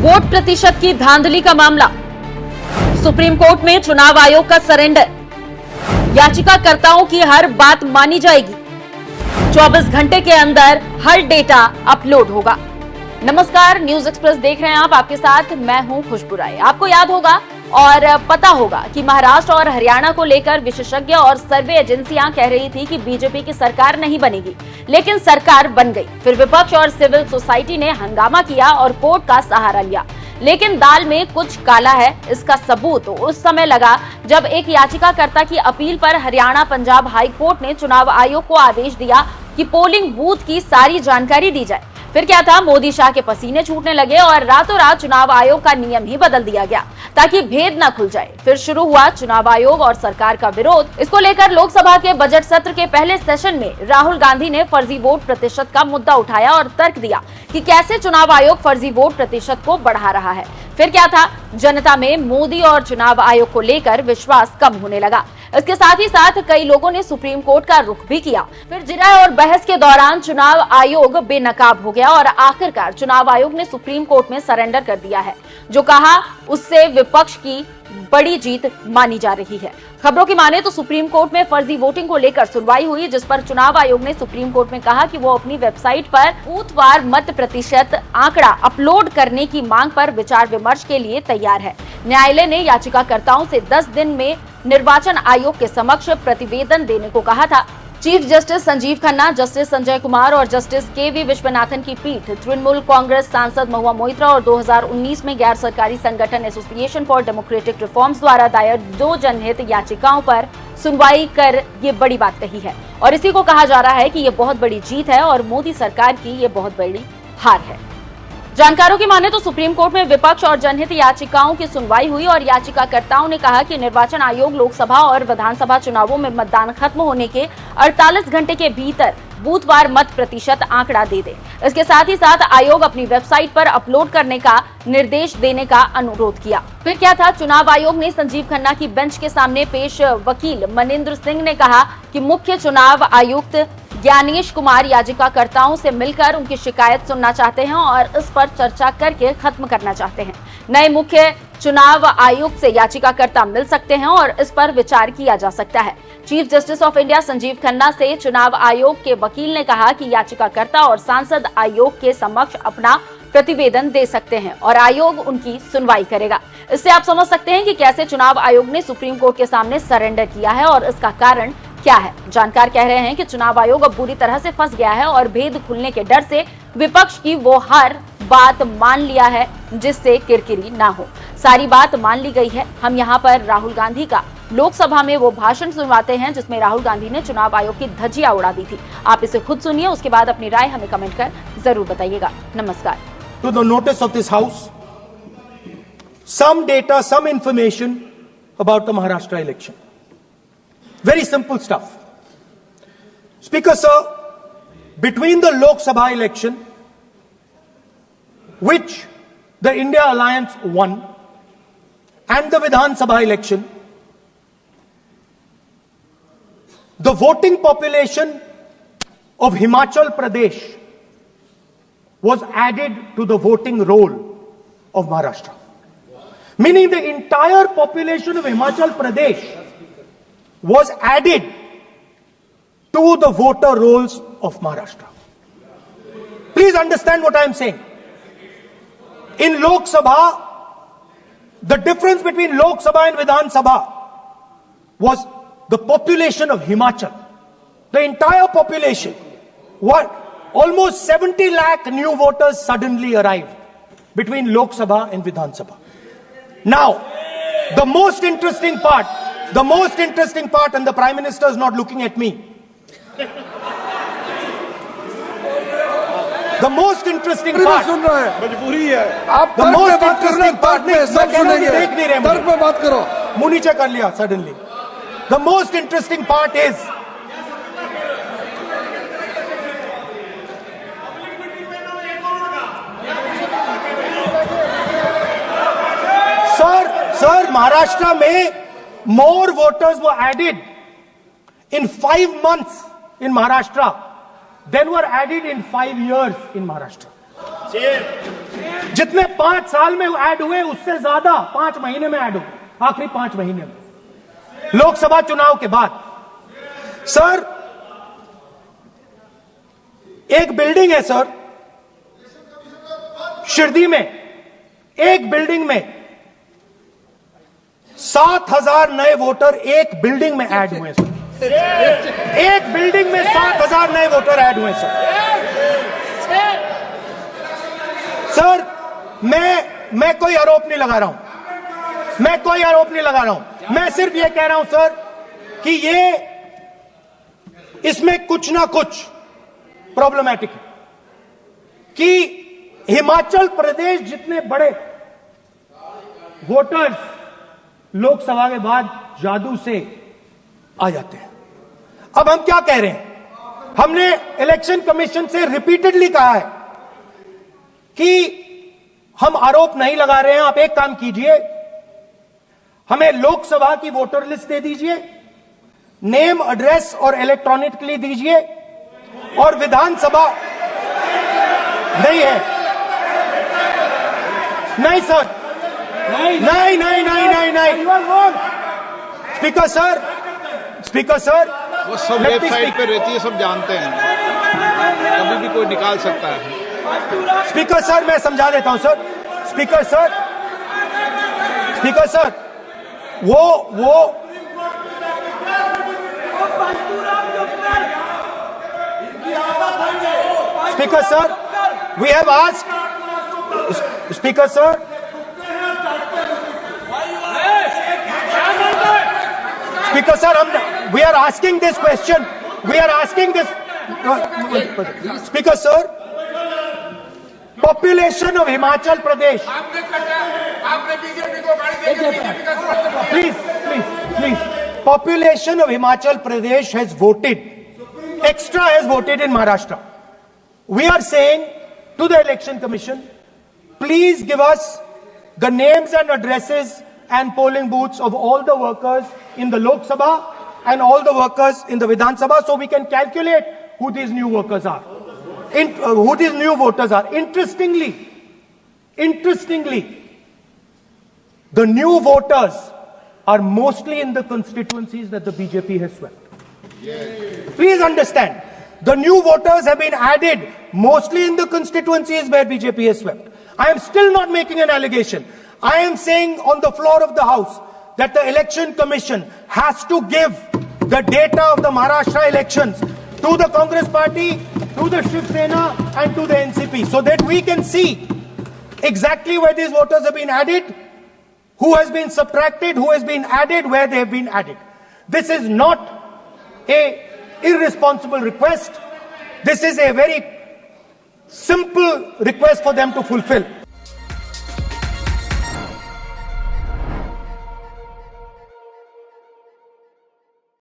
Vote प्रतिशत की धांधली का मामला, सुप्रीम कोर्ट में चुनाव आयोग का सरेंडर, याचिकाकर्ताओं की हर बात मानी जाएगी, 24 घंटे के अंदर हर डेटा अपलोड होगा। नमस्कार, न्यूज एक्सप्रेस देख रहे हैं आप, आपके साथ मैं हूं खुशबू राय। आपको याद होगा और पता होगा कि महाराष्ट्र और हरियाणा को लेकर विशेषज्ञ और सर्वे एजेंसियां कह रही थी कि बीजेपी की सरकार नहीं बनेगी, लेकिन सरकार बन गई। फिर विपक्ष और सिविल सोसाइटी ने हंगामा किया और कोर्ट का सहारा लिया, लेकिन दाल में कुछ काला है। इसका सबूत उस समय लगा जब एक याचिकाकर्ता की अपील पर हरियाणा पंजाब हाई कोर्ट ने चुनाव आयोग को आदेश दिया कि पोलिंग बूथ की सारी जानकारी दी जाए। फिर क्या था, मोदी शाह के पसीने छूटने लगे और रातों रात चुनाव आयोग का नियम ही बदल दिया गया ताकि भेद न खुल जाए। फिर शुरू हुआ चुनाव आयोग और सरकार का विरोध। इसको लेकर लोकसभा के बजट सत्र के पहले सेशन में राहुल गांधी ने फर्जी वोट प्रतिशत का मुद्दा उठाया और तर्क दिया कि कैसे चुनाव आयोग फर्जी वोट प्रतिशत को बढ़ा रहा है। फिर क्या था, जनता में मोदी और चुनाव आयोग को लेकर विश्वास कम होने लगा। इसके साथ ही साथ कई लोगों ने सुप्रीम कोर्ट का रुख भी किया। फिर जिरह और बहस के दौरान चुनाव आयोग बेनकाब हो गया और आखिरकार चुनाव आयोग ने सुप्रीम कोर्ट में सरेंडर कर दिया है। जो कहा उससे विपक्ष की बड़ी जीत मानी जा रही है। खबरों की माने तो सुप्रीम कोर्ट में फर्जी वोटिंग को लेकर सुनवाई हुई, जिस पर चुनाव आयोग ने सुप्रीम कोर्ट में कहा कि वो अपनी वेबसाइट पर बूथवार मत प्रतिशत आंकड़ा अपलोड करने की मांग पर विचार विमर्श के लिए तैयार है। न्यायालय ने याचिकाकर्ताओं से 10 दिन में निर्वाचन आयोग के समक्ष प्रतिवेदन देने को कहा था। Chief justice Sanjeev Khanna, justice Sanjay Kumar और जस्टिस के.वी. विश्वनाथन की पीठ तृणमूल कांग्रेस सांसद महुआ मोइत्रा और 2019 में गैर सरकारी संगठन एसोसिएशन फॉर डेमोक्रेटिक रिफॉर्म्स द्वारा दायर 2 जनहित याचिकाओं पर सुनवाई कर ये बड़ी बात कही है और इसी को कहा जा रहा है कि ये बहुत बड़ी जीत है और मोदी सरकार की ये बहुत बड़ी हार है। जानकारों की माने तो सुप्रीम कोर्ट में विपक्ष और जनहित याचिकाओं की सुनवाई हुई और याचिकाकर्ताओं ने कहा कि निर्वाचन आयोग लोकसभा और विधानसभा चुनावों में मतदान खत्म होने के 48 घंटे के भीतर बूथवार मत प्रतिशत आंकड़ा दे दे। इसके साथ ही साथ आयोग अपनी वेबसाइट पर अपलोड करने का निर्देश देने का अनुरोध किया। फिर क्या था, चुनाव आयोग ने संजीव खन्ना की बेंच के सामने पेश वकील मनिंदर सिंह ने कहा कि मुख्य चुनाव आयुक्त ज्ञानेश कुमार याचिकाकर्ताओं से मिलकर उनकी शिकायत सुनना चाहते हैं और इस पर चर्चा करके खत्म करना चाहते हैं। नए मुख्य चुनाव आयुक्त से याचिकाकर्ता मिल सकते हैं और इस पर विचार किया जा सकता है। Chief justice of India Sanjeev Khanna से चुनाव आयोग के वकील ने कहा कि याचिकाकर्ता और सांसद आयोग के समक्ष अपना प्रतिवेदन दे सकते हैं और आयोग उनकी सुनवाई करेगा। इससे आप समझ सकते हैं कि कैसे चुनाव आयोग ने सुप्रीम कोर्ट के सामने सरेंडर किया है और इसका कारण क्या है। जानकार कह रहे हैं कि चुनाव आयोग अब बुरी तरह से फंस गया है और भेद खुलने के डर से विपक्ष की वो हर बात मान लिया है जिससे किरकिरी ना हो। सारी बात मान ली गई है। हम यहाँ पर राहुल गांधी का लोकसभा में वो भाषण सुनवाते हैं जिसमें राहुल गांधी ने चुनाव आयोग की धज्जियां उड़ा दी थी। आप इसे खुद सुनिए, उसके बाद अपनी राय हमें कमेंट कर जरूर बताइएगा। नमस्कार। To the notice of this house, some data, some information about the Maharashtra election. Very simple stuff. Speaker sir, between the Lok Sabha election, which the India Alliance won, and the Vidhan Sabha election, the voting population of Himachal Pradesh was added to the voting roll of Maharashtra. Meaning the entire population of Himachal Pradesh was added to the voter rolls of Maharashtra. Please understand what I am saying. In Lok Sabha, the difference between Lok Sabha and Vidhan Sabha was the population of Himachal. The entire population. What? Almost 70 lakh new voters suddenly arrived between Lok Sabha and Vidhan Sabha. Now, the most interesting part, and the Prime Minister is not looking at me. The most interesting part, मजबूरी है। आप the most interesting part, सब सुनेंगे। देख नहीं रहे तर्क पे बात करो। मुंह नीचे कर लिया suddenly. The most interesting part is Sir, Maharashtra में more voters were added in 5 months in Maharashtra than were added in 5 years in Maharashtra. जितने 5 साल में ऐड हुए उससे ज्यादा 5 महीने में ऐड हुए, आखिरी 5 महीने में लोकसभा चुनाव के बाद। सर, एक बिल्डिंग है सर शिरडी में, एक बिल्डिंग में 7,000 नए वोटर एक बिल्डिंग में ऐड हुए सर। एक बिल्डिंग में 7,000 नए वोटर ऐड हुए सर। सर, मैं कोई आरोप नहीं लगा रहा हूं, मैं कोई आरोप नहीं लगा रहा हूं, मैं सिर्फ यह कह रहा हूं सर कि इसमें कुछ ना कुछ प्रॉब्लमैटिक है कि हिमाचल प्रदेश जितने बड़े वोटर्स लोकसभा के बाद जादू से आ जाते हैं। अब हम क्या कह रहे हैं, हमने इलेक्शन कमीशन से रिपीटेडली कहा है कि हम आरोप नहीं लगा रहे हैं, आप एक काम कीजिए, हमें लोकसभा की वोटर लिस्ट दे दीजिए, नेम, एड्रेस और इलेक्ट्रॉनिकली दीजिए, और विधानसभा नहीं है, नहीं सर, नहीं नहीं नहीं नहीं नहीं नहीं, स्पीकर सर, स्पीकर सर, वो सब वेबसाइट पे रहती है, सब जानते हैं, कभी भी कोई निकाल सकता है। स्पीकर सर, मैं समझा देता हूं sir, speaker sir, speaker sir, वो speaker sir, we have asked, speaker sir, speaker sir, we are asking this question, we are asking this, Speaker sir, population of Himachal Pradesh, आपने BJP को गाड़ी देके BJP का please, population of Himachal Pradesh has voted, extra has voted in Maharashtra. We are saying to the election commission, please give us the names and addresses and polling booths of all the workers in the Lok Sabha and all the workers in the Vidhan Sabha, so we can calculate who these new workers are, who these new voters are. Interestingly, the new voters are mostly in the constituencies that the BJP has swept. Please understand, the new voters have been added mostly in the constituencies where BJP has swept. I am still not making an allegation. I am saying on the floor of the House that the Election Commission has to give the data of the Maharashtra elections to the Congress Party, to the Shiv Sena and to the NCP, so that we can see exactly where these voters have been added, who has been subtracted, who has been added, where they have been added. This is not a irresponsible request. This is a very simple request for them to fulfill.